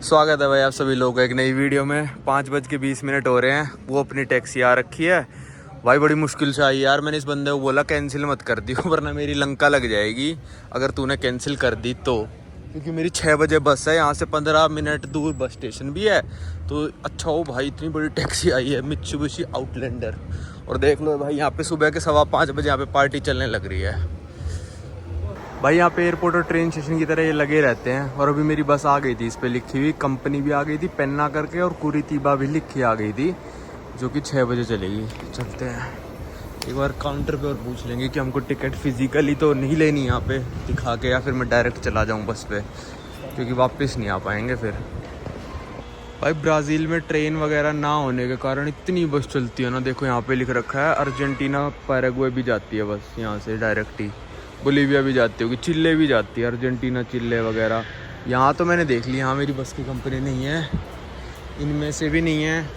स्वागत है भाई आप सभी लोगों का एक नई वीडियो में। 5:20 हो रहे हैं। वो अपनी टैक्सी आ रखी है भाई, बड़ी मुश्किल से आई यार। मैंने इस बंदे को बोला कैंसिल मत कर दी वरना मेरी लंका लग जाएगी अगर तूने कैंसिल कर दी तो, क्योंकि मेरी 6 बजे बस है। यहाँ से 15 मिनट दूर बस स्टेशन भी है। तो अच्छा हो भाई, इतनी बड़ी टैक्सी आई है मित्सुबिशी आउटलैंडर। और देख लो भाई, यहाँ पे सुबह के 5:15 बजे यहाँ पे पार्टी चलने लग रही है भाई। यहाँ पे एयरपोर्ट और ट्रेन स्टेशन की तरह ये लगे रहते हैं। और अभी मेरी बस आ गई थी, इस पे लिखी हुई कंपनी भी आ गई थी पेन्ना करके, और कुरीतिबा भी लिखी आ गई थी, जो कि 6 बजे चलेगी। चलते हैं एक बार काउंटर पे और पूछ लेंगे कि हमको टिकट फिजिकली तो नहीं लेनी यहाँ पे दिखा के, या फिर मैं डायरेक्ट चला जाऊँ बस पे, क्योंकि वापस नहीं आ पाएंगे फिर। भाई ब्राज़ील में ट्रेन वगैरह ना होने के कारण इतनी बस चलती है ना। देखो यहाँ पे लिख रखा है अर्जेंटीना पैराग्वे भी जाती है बस यहाँ से डायरेक्ट ही। बोलीविया भी जाती होगी, चिल्ले भी जाती है, अर्जेंटीना चिल्ले वगैरह। यहाँ तो मैंने देख लिया, यहाँ मेरी बस की कंपनी नहीं है, इनमें से भी नहीं है।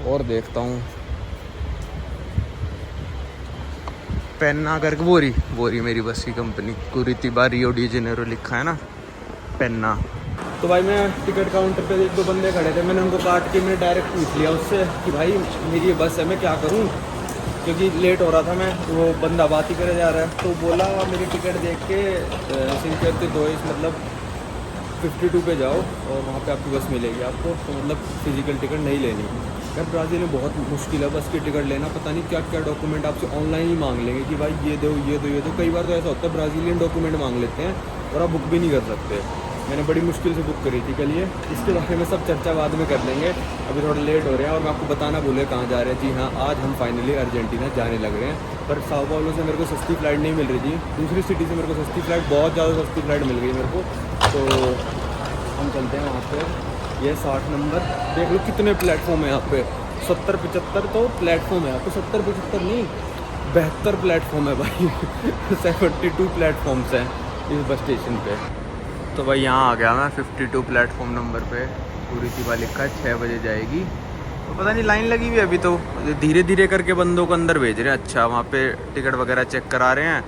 और देखता हूँ पेन्ना करके, बोरी मेरी बस की कंपनी। कुरीतिबा रियो डी जेनेरो लिखा है ना, पेन्ना। तो भाई मैं टिकट काउंटर पे 1-2 बंदे खड़े थे, मैंने उनको काट के मैंने डायरेक्ट पूछ लिया उससे कि भाई मेरी ये बस है, मैं क्या करूँ, क्योंकि लेट हो रहा था मैं। वो बंदा बात ही करे जा रहा है। तो बोला मेरी टिकट देख के सिंचर 2 मतलब 52 पे जाओ और वहाँ पे आपकी बस मिलेगी आपको। तो मतलब फिजिकल टिकट नहीं लेनी। यार ब्राज़ील में बहुत मुश्किल है बस की टिकट लेना। पता नहीं क्या क्या डॉक्यूमेंट आपसे ऑनलाइन ही मांग लेंगे कि भाई ये दो ये दो ये दो। कई बार तो ऐसा होता है ब्राज़ीलियन डॉक्यूमेंट मांग लेते हैं और आप बुक भी नहीं कर सकते। मैंने बड़ी मुश्किल से बुक करी थी कल ये। इसके बारे में सब चर्चा बाद में कर लेंगे, अभी थोड़ा लेट हो रहे हैं। और मैं आपको बताना भूले कहाँ जा रहे हैं। जी हाँ, आज हम फाइनली अर्जेंटीना जाने लग रहे हैं। पर साओ पाउलो से मेरे को सस्ती फ़्लाइट नहीं मिल रही थी, दूसरी सिटी से मेरे को सस्ती फ़्लाइट, बहुत ज़्यादा सस्ती फ़्लाइट मिल गई मेरे को। तो हम चलते हैं वहाँ पर। ये 60 नंबर देख लो कितने प्लेटफॉर्म है यहाँ पे। 70-75 तो प्लेटफॉर्म है यहाँ पे, 70-75 नहीं 72 प्लेटफॉर्म है भाई 72 प्लेटफॉर्म्स हैं इस बस स्टेशन पे। तो भाई यहाँ आ गया मैं 52 प्लेटफॉर्म नंबर पे। कुरीतिबा लिखा है 6 बजे जाएगी। तो पता नहीं लाइन लगी हुई है अभी, तो धीरे धीरे करके बंदों को अंदर भेज रहे हैं। अच्छा वहाँ पे टिकट वगैरह चेक करा रहे हैं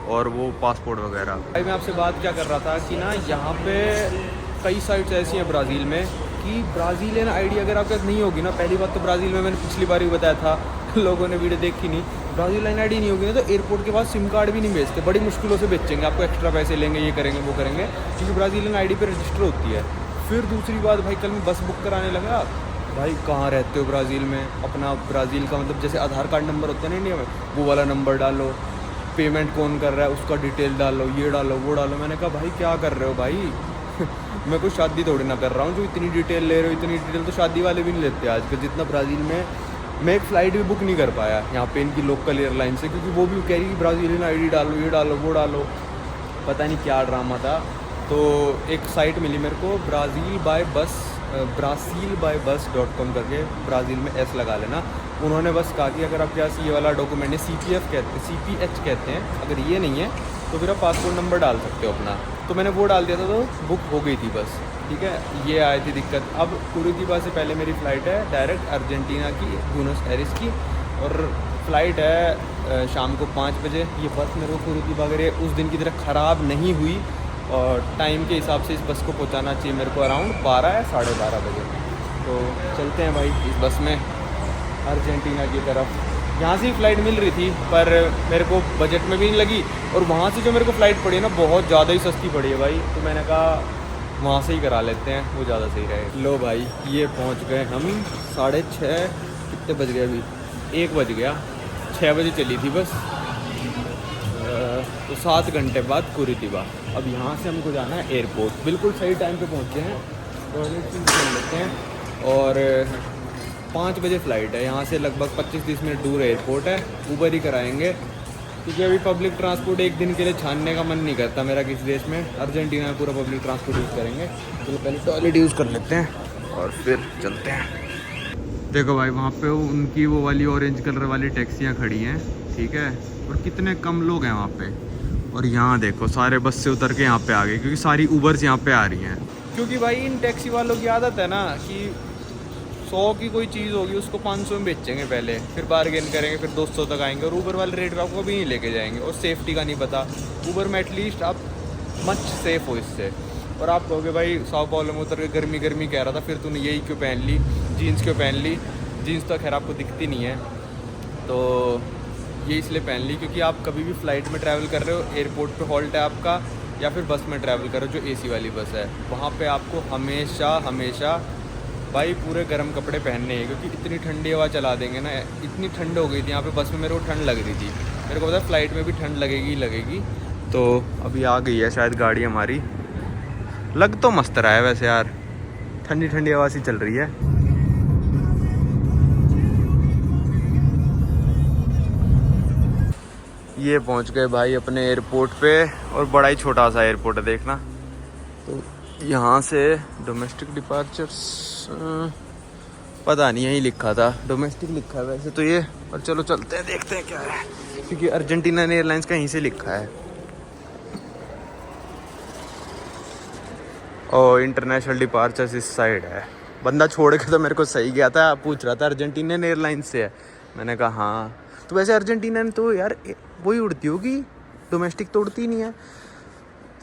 और वो पासपोर्ट वगैरह। भाई मैं आपसे बात क्या कर रहा था कि ना, यहाँ पे कई साइट्स ऐसी हैं ब्राज़ील में कि ब्राज़ीलियन आईडी अगर आपके पास नहीं होगी ना, पहली बात तो ब्राज़ील में मैंने पिछली बार भी बताया था, लोगों ने वीडियो देखी नहीं, ब्राज़ीलियन आईडी नहीं होगी ना तो एयरपोर्ट के पास सिम कार्ड भी नहीं बेचते। बड़ी मुश्किलों से बेचेंगे आपको, एक्स्ट्रा पैसे लेंगे, ये करेंगे वो करेंगे, क्योंकि ब्राज़ीलियन आईडी पे रजिस्टर होती है। फिर दूसरी बात भाई, कल मैं बस बुक कराने लगा, भाई कहाँ रहते हो ब्राज़ील में, अपना ब्राज़ील का मतलब जैसे आधार कार्ड नंबर होता है ना इंडिया में, वो वाला नंबर डालो, पेमेंट कौन कर रहा है उसका डिटेल डालो, ये डालो वो डालो। मैंने कहा भाई क्या कर रहे हो भाई मैं कोई शादी थोड़ी ना कर रहा हूँ जो इतनी डिटेल ले रहे हो। इतनी डिटेल तो शादी वाले भी नहीं लेते आजकल जितना ब्राज़ील में। मैं एक फ़्लाइट भी बुक नहीं कर पाया यहाँ पे इनकी लोकल एयरलाइन से, क्योंकि वो भी कह रही ब्राज़ीलियन आईडी डालो, ये डालो वो डालो, पता नहीं क्या ड्रामा था। तो एक साइट मिली मेरे को brasilbybus.com करके, ब्राज़ील में एस लगा लेना। उन्होंने बस कहा कि अगर आपके पास ये वाला डॉक्यूमेंट है, CPH कहते हैं, अगर ये नहीं है तो फिर आप पासपोर्ट नंबर डाल सकते हो अपना। तो मैंने वो डाल दिया था तो बुक हो गई थी बस, ठीक है। ये आई थी दिक्कत। अब कुरीतिबा से पहले मेरी फ़्लाइट है डायरेक्ट अर्जेंटीना की, ब्यूनस एयर्स की, और फ्लाइट है शाम को 5 बजे। ये बस मेरे को कुरीतिबा अगर उस दिन की तरह ख़राब नहीं हुई और टाइम के हिसाब से इस बस को पहुंचाना चाहिए मेरे को अराउंड 12 या 12:30 बजे। तो चलते हैं भाई इस बस में अर्जेंटीना की तरफ। यहाँ से ही फ़्लाइट मिल रही थी पर मेरे को बजट में भी नहीं लगी, और वहाँ से जो मेरे को फ़्लाइट पड़ी है ना बहुत ज़्यादा ही सस्ती पड़ी है भाई। तो मैंने कहा वहाँ से ही करा लेते हैं, वो ज़्यादा सही रहेगा। लो भाई ये पहुँच गए हम 6:30, कितने बज गए अभी, 1 बज गया। 6 बजे चली थी बस, तो 7 घंटे बाद कुरीतिबा। अब यहाँ से हमको जाना है एयरपोर्ट। बिल्कुल सही टाइम पे पहुँचे हैं, टॉयलेट कर लेते हैं। और 5 बजे फ़्लाइट है, यहाँ से लगभग 25-30 मिनट दूर एयरपोर्ट है। ऊबर ही कराएंगे क्योंकि अभी पब्लिक ट्रांसपोर्ट एक दिन के लिए छानने का मन नहीं करता मेरा किसी देश में। अर्जेंटीना में पूरा पब्लिक ट्रांसपोर्ट यूज़ करेंगे, तो पहले टॉयलेट यूज़ कर लेते हैं और फिर चलते हैं। देखो भाई वहाँ पे उनकी वो वाली ऑरेंज कलर वाली टैक्सियाँ खड़ी हैं, ठीक है, और कितने कम लोग हैं वहाँ पे। और यहाँ देखो सारे बस से उतर के यहाँ पे आ गए, क्योंकि सारी ऊबर्स यहाँ पे आ रही हैं। क्योंकि भाई इन टैक्सी वालों की आदत है ना कि 100 की कोई चीज़ होगी उसको 500 में बेचेंगे पहले, फिर बार्गेन करेंगे, फिर 200 तक आएंगे, और ऊबर वाले रेट पे आपको भी नहीं लेके जाएंगे। और सेफ्टी का नहीं पता, ऊबर में एटलीस्ट आप मच सेफ़ हो इससे। और आप कहोगे भाई साओ पाउलो में उतर के गर्मी गर्मी कह रहा था, फिर तूने यही क्यों पहन ली, जीन्स क्यों पहन ली। जीन्स तो खैर आपको दिखती नहीं है, तो ये इसलिए पहन ली क्योंकि आप कभी भी फ़्लाइट में ट्रैवल कर रहे हो, एयरपोर्ट पे हॉल्ट है आपका, या फिर बस में ट्रैवल कर रहे हो जो एसी वाली बस है, वहाँ पे आपको हमेशा भाई पूरे गर्म कपड़े पहनने हैं, क्योंकि इतनी ठंडी हवा चला देंगे ना। इतनी ठंड हो गई थी यहाँ पे बस में, मेरे को ठंड लग रही थी, मेरे को पता है फ़्लाइट में भी ठंड लगेगी। तो अभी आ गई है शायद गाड़ी हमारी, लग तो मस्त रहा है वैसे यार, ठंडी ठंडी हवा सी चल रही है। ये पहुंच गए भाई अपने एयरपोर्ट पे, और बड़ा ही छोटा सा एयरपोर्ट है देखना। तो यहाँ से डोमेस्टिक डिपार्चर्स पता नहीं, यहीं लिखा था डोमेस्टिक लिखा है वैसे तो ये, पर चलो चलते हैं देखते हैं क्या है, क्योंकि अर्जेंटीना एयरलाइंस का यहीं से लिखा है। और इंटरनेशनल डिपार्चर्स इस साइड है। बंदा छोड़ के तो मेरे को सही गया था, पूछ रहा था अर्जेंटीना एयरलाइंस से है, मैंने कहा हाँ। तो वैसे अर्जेंटीना में तो यार वही उड़ती होगी, डोमेस्टिक तो उड़ती नहीं है।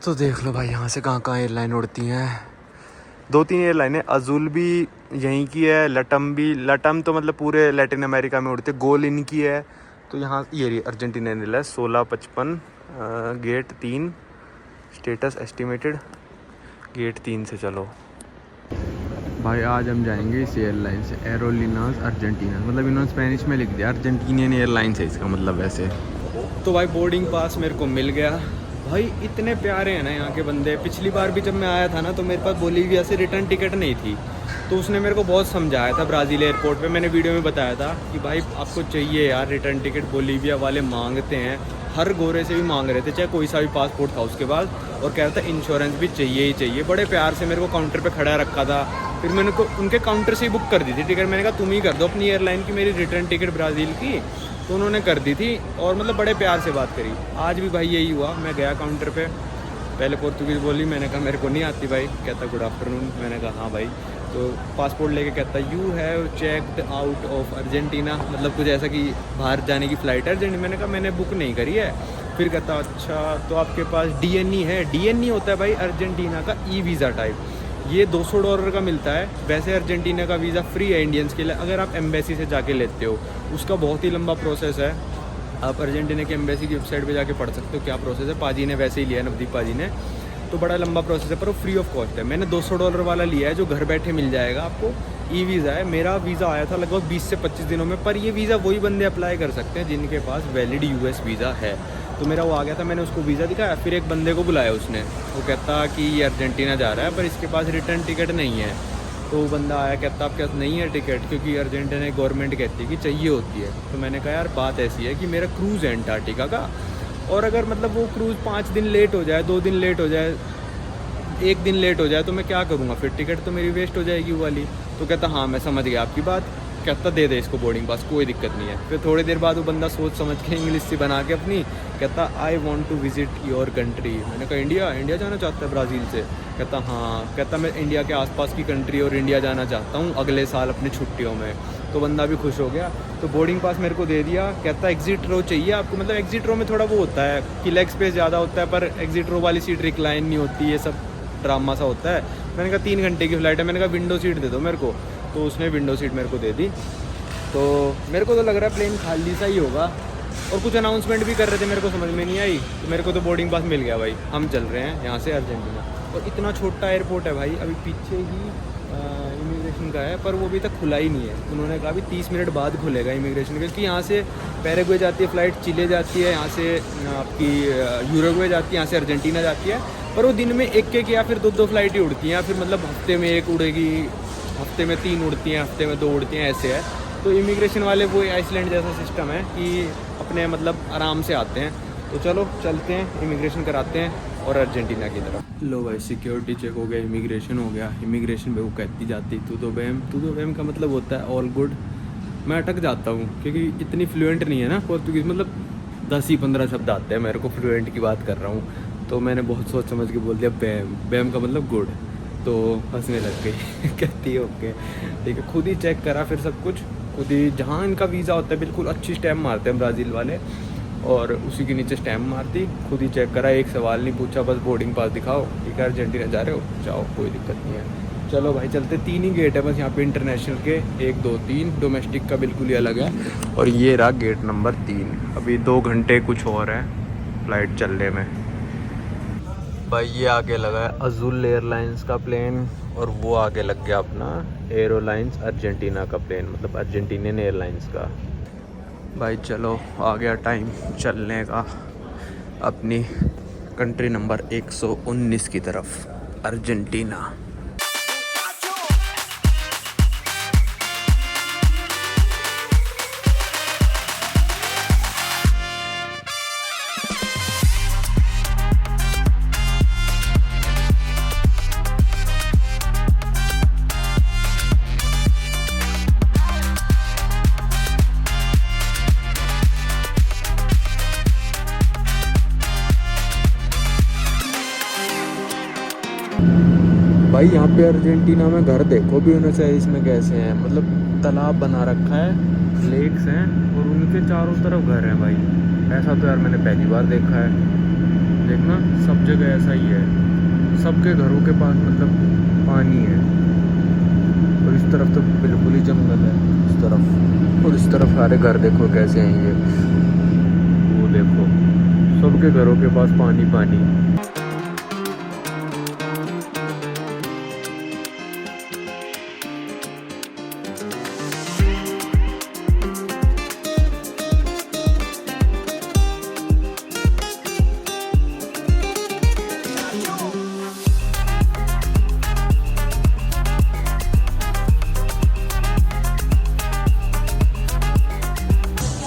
तो देख लो भाई यहाँ से कहाँ कहाँ एयरलाइन उड़ती हैं, 2-3 एयरलाइनें। अजूल भी यहीं की है, लटम तो मतलब पूरे लैटिन अमेरिका में उड़ते, गोल इनकी है। तो यहाँ ये रही Argentina airlines 1655 gate 3, status estimated gate 3 से। चलो भाई आज हम जाएंगे इस एयरलाइन से, एरोलिनास अर्जेंटीना, मतलब इन्होंने स्पेनिश में लिख दिया अर्जेंटीनियन एयरलाइंस है इसका मतलब वैसे। तो भाई बोर्डिंग पास मेरे को मिल गया भाई, इतने प्यारे हैं ना यहाँ के बंदे। पिछली बार भी जब मैं आया था ना तो मेरे पास बोलीविया से रिटर्न टिकट नहीं थी, तो उसने मेरे को बहुत समझाया था ब्राज़ील एयरपोर्ट पे। मैंने वीडियो में बताया था कि भाई आपको चाहिए यार रिटर्न टिकट, बोलीविया वाले मांगते हैं, हर गोरे से भी मांग रहे थे, चाहे कोई सा भी पासपोर्ट था उसके बाद, और कह रहा था इंश्योरेंस भी चाहिए ही चाहिए। बड़े प्यार से मेरे को काउंटर पे खड़ा रखा था, फिर मैंने को उनके काउंटर से ही बुक कर दी थी टिकट। मैंने कहा तुम ही कर दो अपनी एयरलाइन की मेरी रिटर्न टिकट ब्राज़ील की, तो उन्होंने कर दी थी, और मतलब बड़े प्यार से बात करी। आज भी भाई यही हुआ, मैं गया काउंटर पे, पहले पोर्तुगीज़ बोली, मैंने कहा मेरे को नहीं आती भाई, कहता गुड आफ्टरनून, मैंने कहा हाँ भाई। तो पासपोर्ट लेके कहता you have checked out of Argentina, मतलब कुछ ऐसा कि बाहर जाने की फ़्लाइट है अर्जेंटीना। मैंने कहा मैंने बुक नहीं करी है। फिर कहता अच्छा तो आपके पास DNE है। DNE होता है भाई अर्जेंटीना का ई वीज़ा टाइप, ये $200 का मिलता है। वैसे अर्जेंटीना का वीज़ा फ्री है इंडियंस के लिए, अगर आप एम्बेसी से जाके लेते हो। उसका बहुत ही लंबा प्रोसेस है, आप अर्जेंटीना की एम्बेसी की वेबसाइट पे जाके पढ़ सकते हो क्या प्रोसेस है। पाजी ने वैसे ही लिया है, नवदीप पाजी ने, तो बड़ा लंबा प्रोसेस है, पर वो फ्री ऑफ कॉस्ट है। मैंने $200 वाला लिया है जो घर बैठे मिल जाएगा आपको, ई वीज़ा है। मेरा वीज़ा आया था लगभग 20 से 25 दिनों में, पर ये वीज़ा वही बंदे अप्लाई कर सकते हैं जिनके पास वैलिड US वीज़ा है। तो मेरा वो आ गया था, मैंने उसको वीज़ा दिखाया, फिर एक बंदे को बुलाया उसने, वो कहता कि ये अर्जेंटीना जा रहा है पर इसके पास रिटर्न टिकट नहीं है। तो वो बंदा आया, कहता आपके पास नहीं है टिकट, क्योंकि अर्जेंटीना गवर्नमेंट कहती है कि चाहिए होती है। तो मैंने कहा यार बात ऐसी है कि मेरा क्रूज़ है अंटार्कटिका का, और अगर मतलब वो क्रूज़ 5 दिन लेट हो जाए, 2 दिन लेट हो जाए, 1 दिन लेट हो जाए, तो मैं क्या करूँगा, फिर टिकट तो मेरी वेस्ट हो जाएगी वो वाली। तो कहता हाँ मैं समझ गया आपकी बात, कहता दे दे इसको बोर्डिंग पास, कोई दिक्कत नहीं है। फिर थोड़ी देर बाद वो बंदा सोच समझ के इंग्लिश से बना के अपनी, कहता I want to visit your country. मैंने कहा इंडिया जाना चाहता है ब्राज़ील से? कहता हाँ, कहता मैं इंडिया के आसपास की कंट्री और इंडिया जाना चाहता हूँ अगले साल अपनी छुट्टियों में। तो बंदा भी खुश हो गया, तो बोर्डिंग पास मेरे को दे दिया। कहता एग्जिट रो चाहिए आपको, मतलब एग्जिट रो में थोड़ा वो होता है कि लेग स्पेस ज़्यादा होता है, पर एग्जिट रो वाली सीट रिक्लाइन नहीं होती, ये सब ड्रामा सा होता है। मैंने कहा 3 घंटे की फ़्लाइट है, मैंने कहा विंडो सीट दे दो मेरे को, तो उसने विंडो सीट मेरे को दे दी। तो मेरे को तो लग रहा है प्लेन खाली सा ही होगा, और कुछ अनाउंसमेंट भी कर रहे थे, मेरे को समझ में नहीं आई। तो मेरे को तो बोर्डिंग पास मिल गया भाई, हम चल रहे हैं यहाँ से अर्जेंटीना। और इतना छोटा एयरपोर्ट है भाई, अभी पीछे ही इमिग्रेशन का है, पर वो अभी तक खुला ही नहीं है। उन्होंने कहा अभी 30 मिनट बाद खुलेगा इमिग्रेशन, क्योंकि यहाँ से पैराग्वे जाती है फ़्लाइट, चिले जाती है, यहाँ से आपकी यूरुग्वे जाती है, यहाँ से अर्जेंटीना जाती है। पर वो दिन में एक या फिर 2 फ़्लाइट ही उड़ती हैं, या फिर मतलब हफ्ते में 1 उड़ेगी, हफ्ते में 3 उड़ती हैं, हफ्ते में 2 उड़ती हैं, ऐसे है। तो इमिग्रेशन वाले वो आइसलैंड जैसा सिस्टम है कि अपने मतलब आराम से आते हैं। तो चलो चलते हैं, इमिग्रेशन कराते हैं और अर्जेंटीना की तरफ। लो भाई सिक्योरिटी चेक हो गया, इमिग्रेशन हो गया। इमिग्रेशन पे वो कहती जाती तू तो बैम का मतलब होता है ऑल गुड। मैं अटक जाता हूँ क्योंकि इतनी फ्लुएंट नहीं है ना पोर्तुगीज़, मतलब 10 ही 15 शब्द आते हैं मेरे को, फ्लुएंट की बात कर रहा हूँ। तो मैंने बहुत सोच समझ के बोल दिया बैम का मतलब गुड, तो हंसने लग गई कहती है ओके ठीक है। खुद ही चेक करा फिर सब कुछ खुद ही, जहाँ इनका वीज़ा होता है बिल्कुल अच्छी स्टैम्प मारते हैं ब्राज़ील वाले। और उसी के नीचे स्टैम्प मार दी, खुद ही चेक करा, एक सवाल नहीं पूछा, बस बोर्डिंग पास दिखाओ, ठीक है अर्जेंटीना जा रहे हो जाओ, कोई दिक्कत नहीं है। चलो भाई चलते। 3 ही गेट है बस यहाँ पे इंटरनेशनल के, 1 2 3, डोमेस्टिक का बिल्कुल ही अलग है। और ये रहा गेट नंबर 3। अभी 2 घंटे कुछ और है फ्लाइट चलने में। भाई ये आगे लगा है अज़ुल एयरलाइंस का प्लेन, और वो आगे लग गया अपना एरोलाइंस अर्जेंटीना का प्लेन, मतलब अर्जेंटीनियन एयरलाइंस का। भाई चलो आ गया टाइम चलने का अपनी कंट्री नंबर 119 की तरफ, अर्जेंटीना। भाई यहाँ पे अर्जेंटीना में घर देखो ब्यूनस आयर्स में कैसे हैं, मतलब तालाब बना रखा है, लेक्स हैं और उनके चारों तरफ घर हैं। भाई ऐसा तो यार मैंने पहली बार देखा है। देखना सब जगह ऐसा ही है, सबके घरों के पास मतलब पानी है। और इस तरफ तो बिल्कुल ही जंगल है इस तरफ, और इस तरफ सारे घर देखो कैसे हैं ये, वो देखो सबके घरों के पास पानी पानी।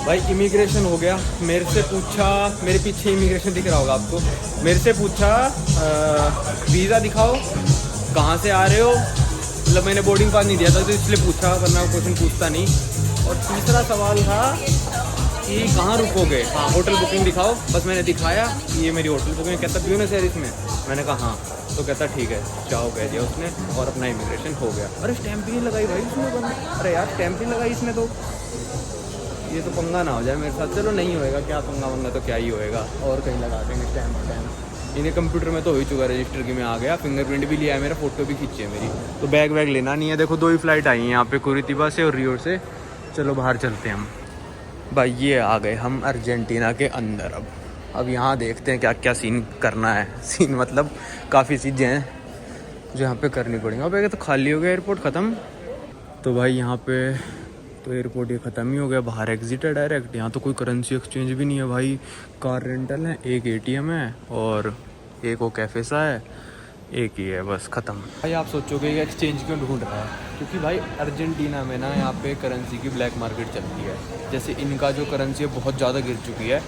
भाई इमिग्रेशन हो गया, मेरे से पूछा, मेरे पीछे इमिग्रेशन दिख रहा होगा आपको, मेरे से पूछा वीज़ा दिखाओ, कहाँ से आ रहे हो, मतलब मैंने बोर्डिंग पास नहीं दिया था तो इसलिए पूछा, वरना वो क्वेश्चन पूछता नहीं। और तीसरा सवाल था कि कहाँ रुकोगे, हाँ होटल बुकिंग दिखाओ, बस मैंने दिखाया कि ये मेरी होटल बुकिंग। कहता ब्यूनस आयर्स में, मैंने कहा हाँ, तो कहता ठीक है जाओ, कह दिया उसने, और अपना इमिग्रेशन हो गया। अरे स्टैंप भी नहीं लगाई भाई उसने, अरे यार स्टैंप नहीं लगाई इसने, तो ये तो पंगा ना हो जाए मेरे साथ। चलो नहीं होएगा, क्या पंगा वंगा तो क्या ही होएगा, और कहीं लगा देंगे स्टैम्प। इन्हें कंप्यूटर में तो हो ही चुका, रजिस्टर की में आ गया, फिंगरप्रिंट भी लिया है मेरा, फोटो भी खींची है मेरी। तो बैग वैग लेना नहीं है। देखो 2 ही फ्लाइट आई हैं यहाँ पे, कुरितिबा से और रियो से। चलो बाहर चलते हैं हम। भाई ये आ गए हम अर्जेंटीना के अंदर। अब यहाँ देखते हैं क्या क्या सीन करना है। सीन मतलब काफ़ी चीज़ें हैं जो यहाँ पे करनी पड़ेंगी। अब तो खाली हो गया एयरपोर्ट, ख़त्म। तो भाई यहाँ पे तो एयरपोर्ट ये ख़त्म ही हो गया, बाहर एग्जिट है डायरेक्ट। यहाँ तो कोई करेंसी एक्सचेंज भी नहीं है भाई, कार रेंटल है, एक एटीएम है और एक वो कैफ़े सा है, एक ही है, बस ख़त्म। भाई आप सोचोगे ये एक्सचेंज क्यों ढूंढ रहा है, क्योंकि भाई अर्जेंटीना में ना यहाँ पे करेंसी की ब्लैक मार्केट चलती है। जैसे इनका जो करेंसी है बहुत ज़्यादा गिर चुकी है।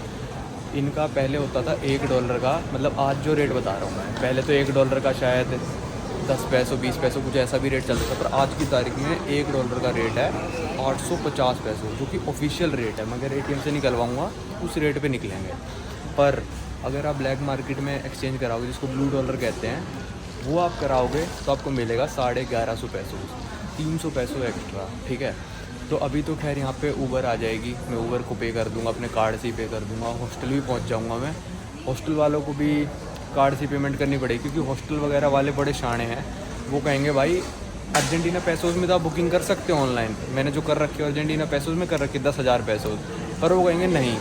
इनका पहले होता था $1 का, मतलब आज जो रेट बता रहा हूँ मैं, पहले तो $1 का शायद 10 पैसों 20 पैसों कुछ ऐसा भी रेट चलता था, पर आज की तारीख में $1 का रेट है 850 पैसों, जो कि ऑफिशियल रेट है। मगर एटीएम से निकलवाऊँगा उस रेट पे निकलेंगे। पर अगर आप ब्लैक मार्केट में एक्सचेंज कराओगे, जिसको ब्लू डॉलर कहते हैं, वो आप कराओगे तो आपको मिलेगा 1150 पैसों, 300 पैसों एक्स्ट्रा, ठीक है। तो अभी तो खैर यहाँ पे ऊबर आ जाएगी, मैं ऊबर को पे कर दूँगा, अपने कार्ड से ही पे कर दूँगा। हॉस्टल भी पहुँच जाऊँगा मैं, हॉस्टल वालों को भी कार्ड से पेमेंट करनी पड़ेगी, क्योंकि हॉस्टल वगैरह वाले बड़े शाणे हैं। वो कहेंगे भाई अर्जेंटीना पैसों में तो आप बुकिंग कर सकते हो ऑनलाइन, मैंने जो कर रखी है अर्जेंटीना पैसों में कर रखी है 10,000 पैसों, पर वो कहेंगे नहीं,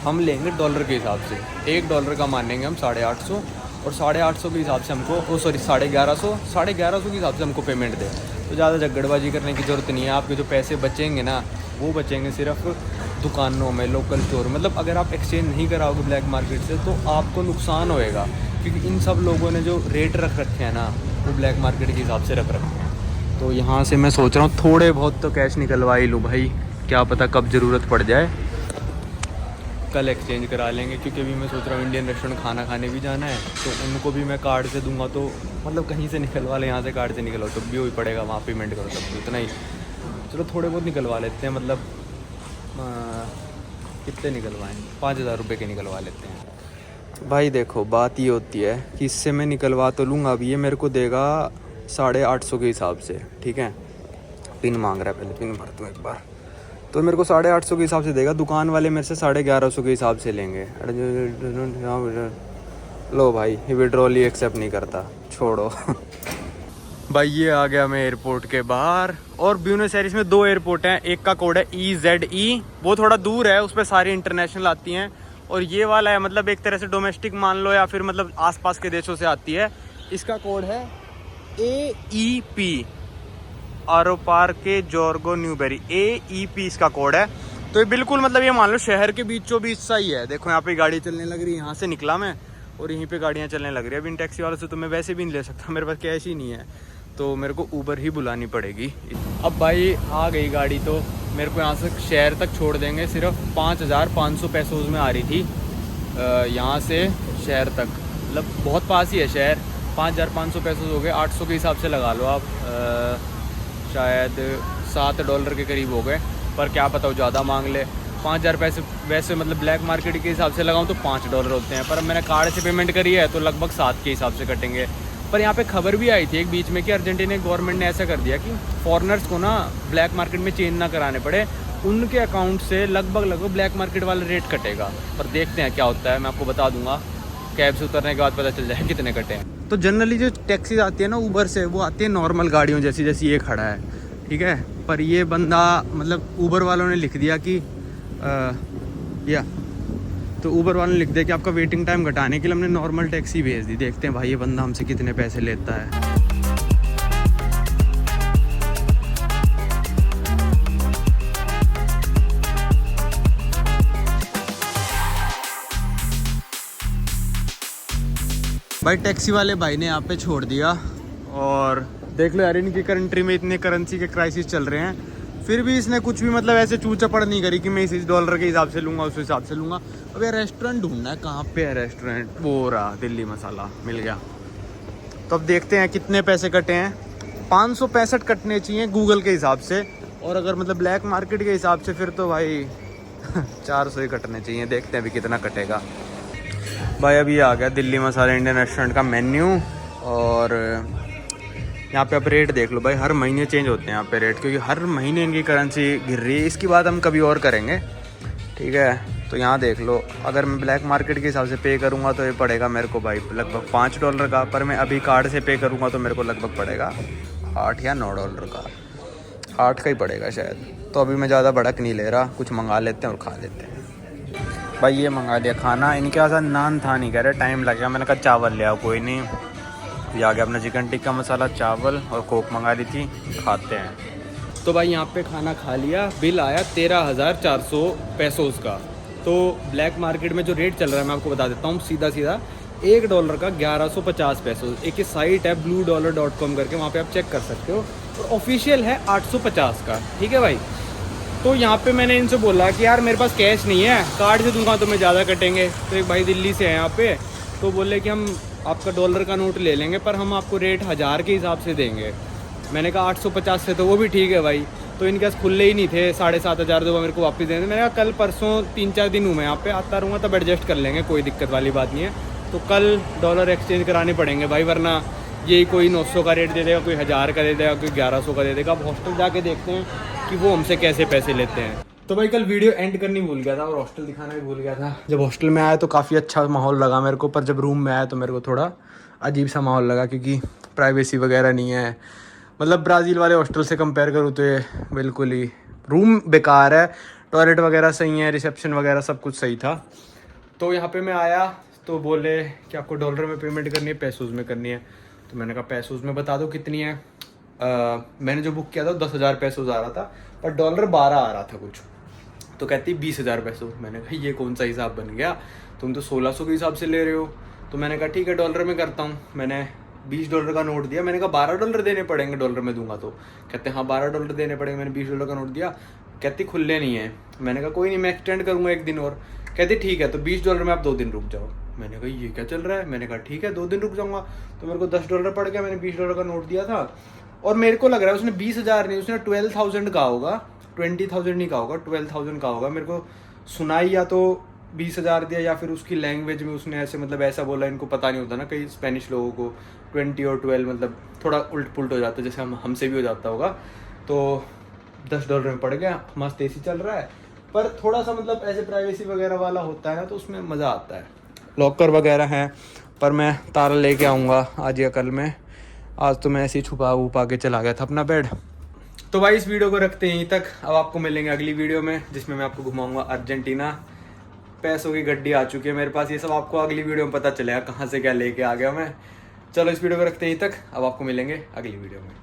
हम लेंगे डॉलर के हिसाब से, $1 का मानेंगे हम 850, और 850 के हिसाब से हमको, ओ सॉरी 1150 के हिसाब से हमको पेमेंट दे। तो ज़्यादा झगड़बाजी करने की ज़रूरत नहीं है। आपके जो पैसे बचेंगे ना, वो बचेंगे सिर्फ दुकानों में, लोकल स्टोर। मतलब अगर आप एक्सचेंज नहीं कराओगे ब्लैक मार्केट से तो आपको नुकसान होएगा, क्योंकि इन सब लोगों ने जो रेट रख रखे हैं ना, वो ब्लैक मार्केट के हिसाब से रख रखे हैं। तो यहाँ से मैं सोच रहा हूँ थोड़े बहुत तो कैश निकलवा ही लूँ भाई, क्या पता कब ज़रूरत पड़ जाए। कल एक्सचेंज करा लेंगे, क्योंकि अभी मैं सोच रहा हूँ इंडियन रेस्टोरेंट खाना खाने भी जाना है, तो उनको भी मैं कार्ड से दूंगा। तो मतलब कहीं से निकलवा ले, यहाँ से कार्ड से निकलवाओ तो भी वही पड़ेगा, वहाँ पेमेंट करो तब भी इतना ही। चलो थोड़े बहुत निकलवा लेते हैं, मतलब कितने निकलवाएँ, 5,000 रुपये के निकलवा लेते हैं। भाई देखो बात ये होती है कि इससे मैं निकलवा तो लूँगा, अब ये मेरे को देगा 850 के हिसाब से, ठीक है। पिन मांग रहा है, पहले पिन भर दूँ एक बार, तो मेरे को 850 के हिसाब से देगा, दुकान वाले मेरे से 1150 के हिसाब से लेंगे। लो भाई, ये विड्रॉल ही एक्सेप्ट नहीं करता, छोड़ो। भाई ये आ गया मैं एयरपोर्ट के बाहर, और ब्यूनस एयर्स में 2 एयरपोर्ट हैं। एक का कोड है EZE, वो थोड़ा दूर है, उस पर सारी इंटरनेशनल आती हैं, और ये वाला है मतलब एक तरह से डोमेस्टिक मान लो, या फिर मतलब आसपास के देशों से आती है। इसका कोड है AEP, आरोपार के जॉर्गो न्यूबेरी, AEP इसका कोड है। तो ये बिल्कुल मतलब ये मान लो शहर के बीचों बीच सा ही है। देखो यहाँ पे गाड़ी चलने लग रही है, यहाँ से निकला मैं और यहीं पे गाड़ियाँ चलने लग रही है। अब इन टैक्सी वालों से तो मैं वैसे भी नहीं ले सकता, मेरे पास कैश ही नहीं है, तो मेरे को ऊबर ही बुलानी पड़ेगी। अब भाई आ गई गाड़ी, तो मेरे को यहाँ से शहर तक छोड़ देंगे। सिर्फ 5500 पैसों में आ रही थी यहाँ से शहर तक, मतलब बहुत पास ही है शहर। 5500 पैसों हो गए, 800 के हिसाब से लगा लो आप, शायद $7 के करीब हो गए, पर क्या पता वो ज़्यादा मांग ले। 5000 पैसे वैसे मतलब ब्लैक मार्केट के हिसाब से लगाऊं तो $5 होते हैं, पर अब मैंने कार्ड से पेमेंट करी है तो लगभग 7 के हिसाब से कटेंगे। पर यहाँ पे खबर भी आई थी एक बीच में कि अर्जेंटीना गवर्नमेंट ने ऐसा कर दिया कि फॉरेनर्स को ना ब्लैक मार्केट में चेंज ना कराने पड़े, उनके अकाउंट से लगभग ब्लैक मार्केट वाला रेट कटेगा। पर देखते हैं क्या होता है, मैं आपको बता दूंगा कैब से उतरने के बाद पता चल जाए कितने कटे हैं। तो जनरली जो टैक्सी आती है ना ऊबर से, वो आती है नॉर्मल गाड़ियों जैसी, जैसी ये खड़ा है, ठीक है। पर ये बंदा मतलब ऊबर वालों ने लिख दिया कि तो ऊबर वालों ने लिख दिया कि आपका वेटिंग टाइम घटाने के लिए हमने नॉर्मल टैक्सी भेज दी। देखते हैं भाई ये बंदा हमसे कितने पैसे लेता है। भाई टैक्सी वाले भाई ने यहाँ पे छोड़ दिया, और देख लो यार इनकी कंट्री में इतने करेंसी के क्राइसिस चल रहे हैं, फिर भी इसने कुछ भी मतलब ऐसे चूचपड़ नहीं करी कि मैं इस $1 के हिसाब से लूँगा, उस हिसाब से लूँगा। अब यार रेस्टोरेंट ढूंढना है, कहाँ पे है रेस्टोरेंट? वो रहा, दिल्ली मसाला मिल गया। तो अब देखते हैं कितने पैसे कटे हैं। 565 कटने चाहिए गूगल के हिसाब से, और अगर मतलब ब्लैक मार्केट के हिसाब से फिर तो भाई 400 ही कटने चाहिए। देखते हैं अभी कितना कटेगा। भाई अभी आ गया दिल्ली मसाला इंडियन रेस्टोरेंट का मेन्यू, और यहाँ पे आप रेट देख लो भाई, हर महीने चेंज होते हैं यहाँ पे रेट, क्योंकि हर महीने इनकी करेंसी गिर रही है। इसकी बात हम कभी और करेंगे, ठीक है। तो यहाँ देख लो, अगर मैं ब्लैक मार्केट के हिसाब से पे करूँगा तो ये पड़ेगा मेरे को भाई लगभग $5 का, पर मैं अभी कार्ड से पे करूँगा तो मेरे को लगभग पड़ेगा $8 या $9 का, 8 का ही पड़ेगा शायद। तो अभी मैं ज़्यादा भड़क नहीं ले रहा, कुछ मंगा लेते हैं और खा लेते हैं। भाई ये मंगा दिया खाना, इनके पास नान था नहीं, कह रहे टाइम लगेगा। मैंने कहा चावल ले आओ, कोई नहीं। ये आ गया अपना चिकन टिक्का मसाला, चावल और कोक मंगा ली थी, खाते हैं। तो भाई यहाँ पे खाना खा लिया, बिल आया 13,400 पैसों का। तो ब्लैक मार्केट में जो रेट चल रहा है मैं आपको बता देता हूँ सीधा सीधा। $1 का 1150 पैसों। एक साइट है bluedollar.com करके, वहाँ पे आप चेक कर सकते हो, और ऑफिशियल है 850 का, ठीक है भाई। तो यहाँ पे मैंने इनसे बोला कि यार मेरे पास कैश नहीं है, कार्ड से दूंगा तो मैं ज़्यादा कटेंगे। तो एक भाई दिल्ली से है यहाँ पे, तो बोले कि हम आपका $1 का नोट ले लेंगे, पर हम आपको रेट 1000 के हिसाब से देंगे। मैंने कहा 850 से तो वो भी ठीक है भाई। तो इनके पास खुले ही नहीं थे, 7500 तो मेरे को वापस देने। मैंने कहा कल परसों 3-4 दिन हूँ मैं यहाँ पे, आता रहूँगा तब एडजस्ट कर लेंगे, कोई दिक्कत वाली बात नहीं है। तो कल डॉलर एक्सचेंज कराने पड़ेंगे भाई, वरना यही कोई 900 का रेट दे देगा, कोई 1000 का दे देगा, कोई 1100 का दे देगा। अब हॉस्टल जाके देखते हैं कि वो हमसे कैसे पैसे लेते हैं। तो भाई कल वीडियो एंड करनी भूल गया था और हॉस्टल दिखाना भी भूल गया था। जब हॉस्टल में आया तो काफ़ी अच्छा माहौल लगा मेरे को, पर जब रूम में आया तो मेरे को थोड़ा अजीब सा माहौल लगा, क्योंकि प्राइवेसी वगैरह नहीं है। मतलब ब्राज़ील वाले हॉस्टल से कंपेयर करूँ तो ये बिल्कुल ही रूम बेकार है, टॉयलेट वगैरह सही है, रिसेप्शन वगैरह सब कुछ सही था। तो यहाँ पे मैं आया तो बोले कि आपको $1 में पेमेंट करनी है, पैसोज़ में करनी है। तो मैंने कहा पैसोज़ में बता दो कितनी है। मैंने जो बुक किया था 10,000 पैसोज़ आ रहा था, पर $12 आ रहा था कुछ। तो कहती 20,000 पैसों। मैंने कहा ये कौन सा हिसाब बन गया, तुम तो 1600 के हिसाब से ले रहे हो। तो मैंने कहा ठीक है $1 में करता हूँ। मैंने $20 का नोट दिया, मैंने कहा $12 देने पड़ेंगे $1 में दूंगा तो। कहते हाँ $12 देने पड़ेंगे। मैंने $20 का नोट दिया, कहती खुले नहीं है। मैंने कहा कोई नहीं, मैं एक्सटेंड करूँगा 1 दिन और। कहती ठीक है, तो $20 में आप 2 दिन रुक जाओ। मैंने कहा ये क्या चल रहा है। मैंने कहा ठीक है 2 दिन रुक जाऊँगा। तो मेरे को $10 पड़ गया। मैंने $20 का नोट दिया था, और मेरे को लग रहा है उसने 20,000 नहीं, उसने 12,000 का होगा, 20,000 नहीं का होगा, 12,000 का होगा। मेरे को सुनाई या तो 20,000 दिया, या फिर उसकी लैंग्वेज में उसने ऐसे मतलब ऐसा बोला। इनको पता नहीं होता ना, कई स्पेनिश लोगों को 20 और 12 मतलब थोड़ा उल्ट पुल्ट हो जाता है, जैसे हमसे भी हो जाता होगा। तो $10 में पड़ गया, मस्त एसी चल रहा है। पर थोड़ा सा मतलब ऐसे प्राइवेसी वगैरह वाला होता है तो उसमें मज़ा आता है। लॉकर वगैरह हैं, पर मैं ताला लेके आऊँगा आज या कल में। आज तो मैं ऐसे ही छुपा के चला गया था अपना बेड। तो भाई इस वीडियो को रखते हैं यहीं तक। अब आपको मिलेंगे अगली वीडियो में, जिसमें मैं आपको घुमाऊंगा अर्जेंटीना। पैसों की गड्डी आ चुकी है मेरे पास, ये सब आपको अगली वीडियो में पता चलेगा कहाँ से क्या लेके आ गया मैं। चलो इस वीडियो को रखते हैं यहीं तक, अब आपको मिलेंगे अगली वीडियो में।